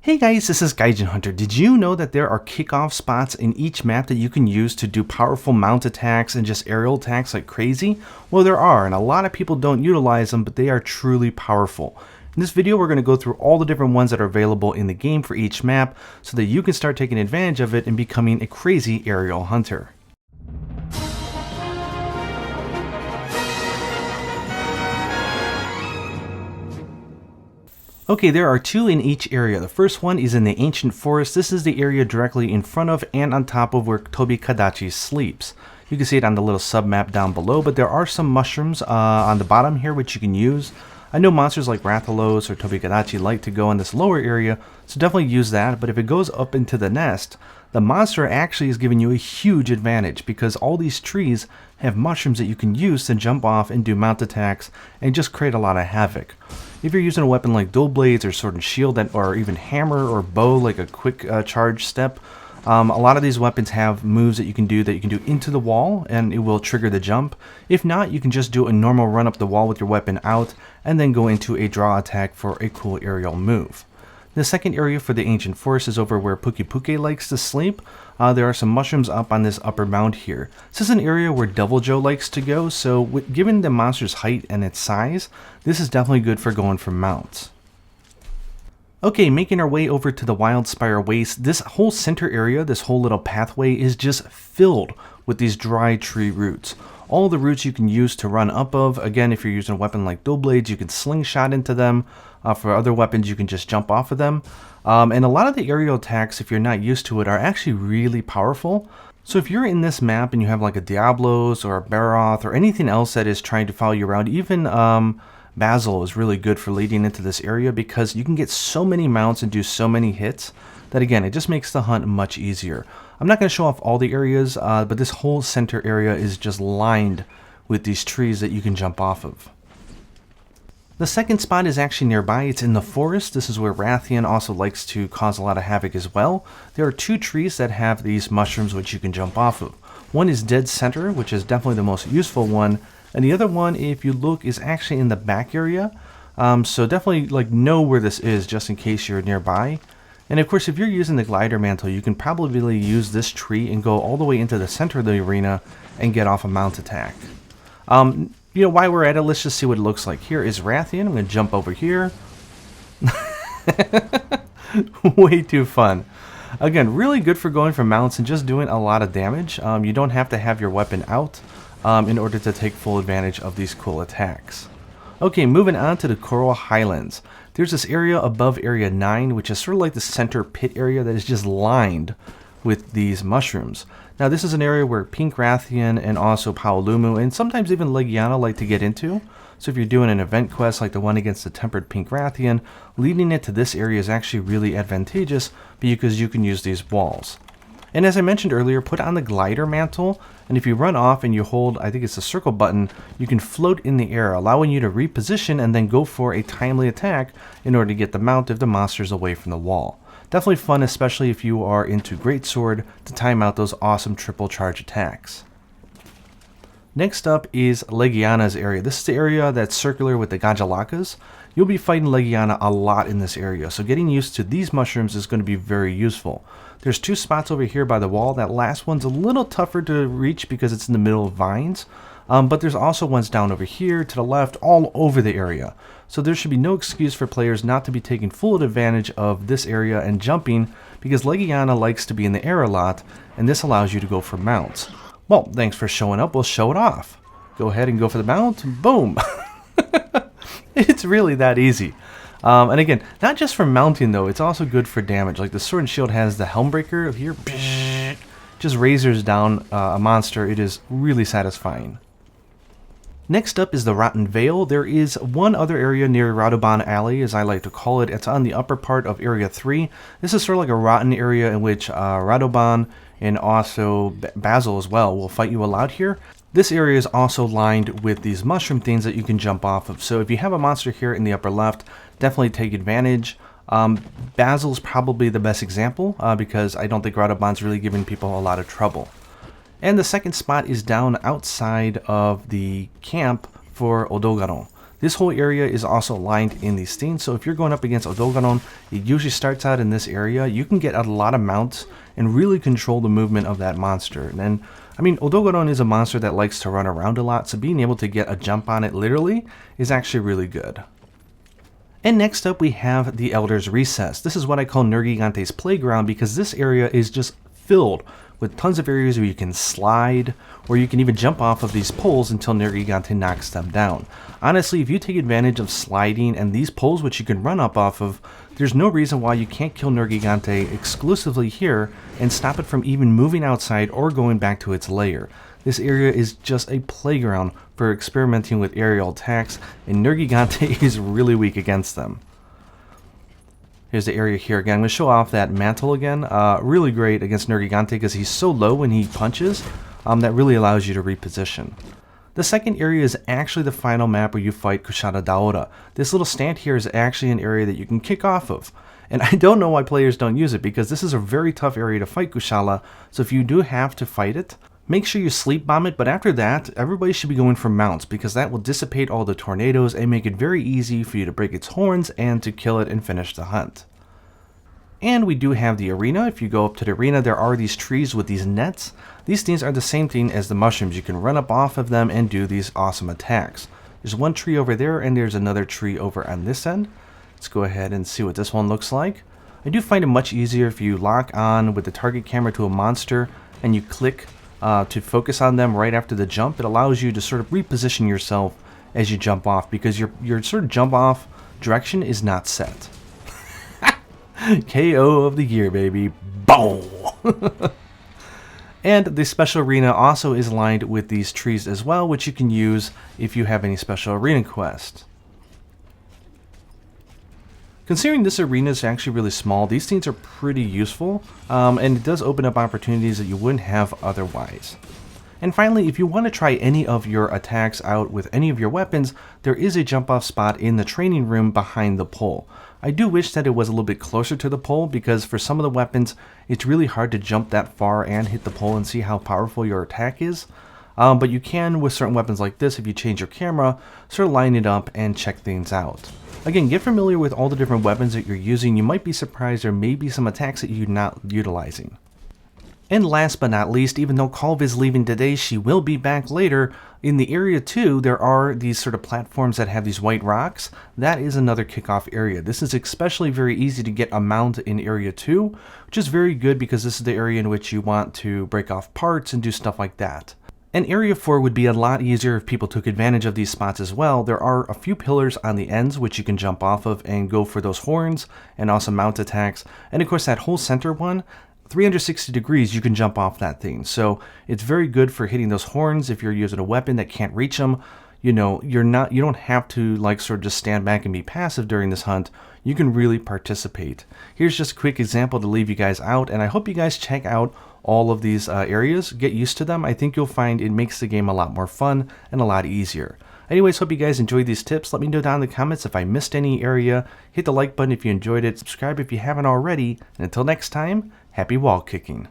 Hey guys, this is Gaijin Hunter. Did you know that there are kickoff spots in each map that you can use to do powerful mount attacks and just aerial attacks like crazy? Well, there are, and a lot of people don't utilize them, but they are truly powerful. In this video, we're going to go through all the different ones that are available in the game for each map so that you can start taking advantage of it and becoming a crazy aerial hunter. Okay, there are two in each area. The first one is in the ancient forest. This is the area directly in front of and on top of where Tobi Kadachi sleeps. You can see it on the little sub-map down below, but there are some mushrooms on the bottom here which you can use. I know monsters like Rathalos or Tobi Kadachi like to go in this lower area, so definitely use that, but if it goes up into the nest, the monster actually is giving you a huge advantage because all these trees have mushrooms that you can use to jump off and do mount attacks and just create a lot of havoc. If you're using a weapon like dual blades or sword and shield or even hammer or bow like a quick charge step, a lot of these weapons have moves that you can do into the wall and it will trigger the jump. If not, you can just do a normal run up the wall with your weapon out and then go into a draw attack for a cool aerial move. The second area for the ancient forest is over where Puke Puke likes to sleep. There are some mushrooms up on this upper mound here. This is an area where Devil Joe likes to go, so given the monster's height and its size, this is definitely good for going for mounts. Okay, making our way over to the Wild Spire Waste, this whole center area, this whole little pathway is just filled with these dry tree roots. All the roots you can use to run up of. Again, if you're using a weapon like dual blades, you can slingshot into them. For other weapons, you can just jump off of them. And a lot of the aerial attacks, if you're not used to it, are actually really powerful. So if you're in this map and you have like a Diablos or a Baroth or anything else that is trying to follow you around, even Basil is really good for leading into this area because you can get so many mounts and do so many hits that, again, it just makes the hunt much easier. I'm not going to show off all the areas, but this whole center area is just lined with these trees that you can jump off of. The second spot is actually nearby. It's in the forest. This is where Rathian also likes to cause a lot of havoc as well. There are two trees that have these mushrooms which you can jump off of. One is dead center, which is definitely the most useful one, and the other one, if you look, is actually in the back area. So definitely know where this is just in case you're nearby. And of course, if you're using the glider mantle, you can probably use this tree and go all the way into the center of the arena and get off a mount attack. While we're at it, let's just see what it looks like. Here is Rathian. I'm going to jump over here. Way too fun. Again, really good for going for mounts and just doing a lot of damage. You don't have to have your weapon out in order to take full advantage of these cool attacks. Okay, moving on to the Coral Highlands. There's this area above Area 9, which is sort of like the center pit area that is just lined with these mushrooms. Now, this is an area where Pink Rathian and also Paolumu and sometimes even Legiana like to get into. So if you're doing an event quest like the one against the Tempered Pink Rathian, leading it to this area is actually really advantageous because you can use these walls. And as I mentioned earlier, put on the glider mantle, and if you run off and you hold, I think it's the circle button, you can float in the air, allowing you to reposition and then go for a timely attack in order to get the mount if the monster's away from the wall. Definitely fun, especially if you are into Greatsword, to time out those awesome triple charge attacks. Next up is Legiana's area. This is the area that's circular with the Gajalakas. You'll be fighting Legiana a lot in this area, so getting used to these mushrooms is going to be very useful. There's two spots over here by the wall. That last one's a little tougher to reach because it's in the middle of vines. But there's also ones down over here, to the left, all over the area. So there should be no excuse for players not to be taking full advantage of this area and jumping because Legiana likes to be in the air a lot, and this allows you to go for mounts. Well, thanks for showing up. We'll show it off. Go ahead and go for the mount. Boom! It's really that easy. And again, not just for mounting though, it's also good for damage. Like the Sword and Shield has the Helmbreaker here. Just razors down a monster. It is really satisfying. Next up is the Rotten Vale. There is one other area near Radoban Alley, as I like to call it. It's on the upper part of Area 3. This is sort of like a rotten area in which Radoban and also Basil as well will fight you a lot here. This area is also lined with these mushroom things that you can jump off of. So if you have a monster here in the upper left, definitely take advantage. Basil's probably the best example because I don't think Radoban's really giving people a lot of trouble. And the second spot is down outside of the camp for Odogaro. This whole area is also lined in these things, so if you're going up against Odogaron, it usually starts out in this area. You can get a lot of mounts and really control the movement of that monster. And then, I mean, Odogaron is a monster that likes to run around a lot, so being able to get a jump on it literally is actually really good. And next up we have the Elder's Recess. This is what I call Nergigante's playground because this area is just filled with tons of areas where you can slide, or you can even jump off of these poles until Nergigante knocks them down. Honestly, if you take advantage of sliding and these poles which you can run up off of, there's no reason why you can't kill Nergigante exclusively here and stop it from even moving outside or going back to its lair. This area is just a playground for experimenting with aerial attacks, and Nergigante is really weak against them. Here's the area here again. I'm going to show off that mantle again. Really great against Nergigante because he's so low when he punches. That really allows you to reposition. The second area is actually the final map where you fight Kushada Daora. This little stand here is actually an area that you can kick off of. And I don't know why players don't use it because this is a very tough area to fight Kushala. So if you do have to fight it, make sure you sleep bomb it, but after that, everybody should be going for mounts because that will dissipate all the tornadoes and make it very easy for you to break its horns and to kill it and finish the hunt. And we do have the arena. If you go up to the arena, there are these trees with these nets. These things are the same thing as the mushrooms. You can run up off of them and do these awesome attacks. There's one tree over there and there's another tree over on this end. Let's go ahead and see what this one looks like. I do find it much easier if you lock on with the target camera to a monster and you click to focus on them right after the jump. It allows you to sort of reposition yourself as you jump off because your sort of jump off direction is not set. KO of the year, baby. Boom! And the special arena also is lined with these trees as well, which you can use if you have any special arena quests. Considering this arena is actually really small, these things are pretty useful, and it does open up opportunities that you wouldn't have otherwise. And finally, if you want to try any of your attacks out with any of your weapons, there is a jump off spot in the training room behind the pole. I do wish that it was a little bit closer to the pole because for some of the weapons, it's really hard to jump that far and hit the pole and see how powerful your attack is. But you can with certain weapons like this, if you change your camera, sort of line it up and check things out. Again, get familiar with all the different weapons that you're using. You might be surprised there may be some attacks that you're not utilizing. And last but not least, even though Colv is leaving today, she will be back later. In the area 2, there are these sort of platforms that have these white rocks. That is another kickoff area. This is especially very easy to get a mount in area 2, which is very good because this is the area in which you want to break off parts and do stuff like that. And area 4 would be a lot easier if people took advantage of these spots as well. There are a few pillars on the ends which you can jump off of and go for those horns and also mount attacks. And of course that whole center one, 360 degrees, you can jump off that thing. So it's very good for hitting those horns if you're using a weapon that can't reach them. You know, you don't have to like sort of just stand back and be passive during this hunt. You can really participate. Here's just a quick example to leave you guys out, and I hope you guys check out all of these areas, get used to them. I think you'll find it makes the game a lot more fun and a lot easier. Anyways, hope you guys enjoyed these tips. Let me know down in the comments if I missed any area. Hit the like button if you enjoyed it. Subscribe if you haven't already. And until next time, happy wall kicking.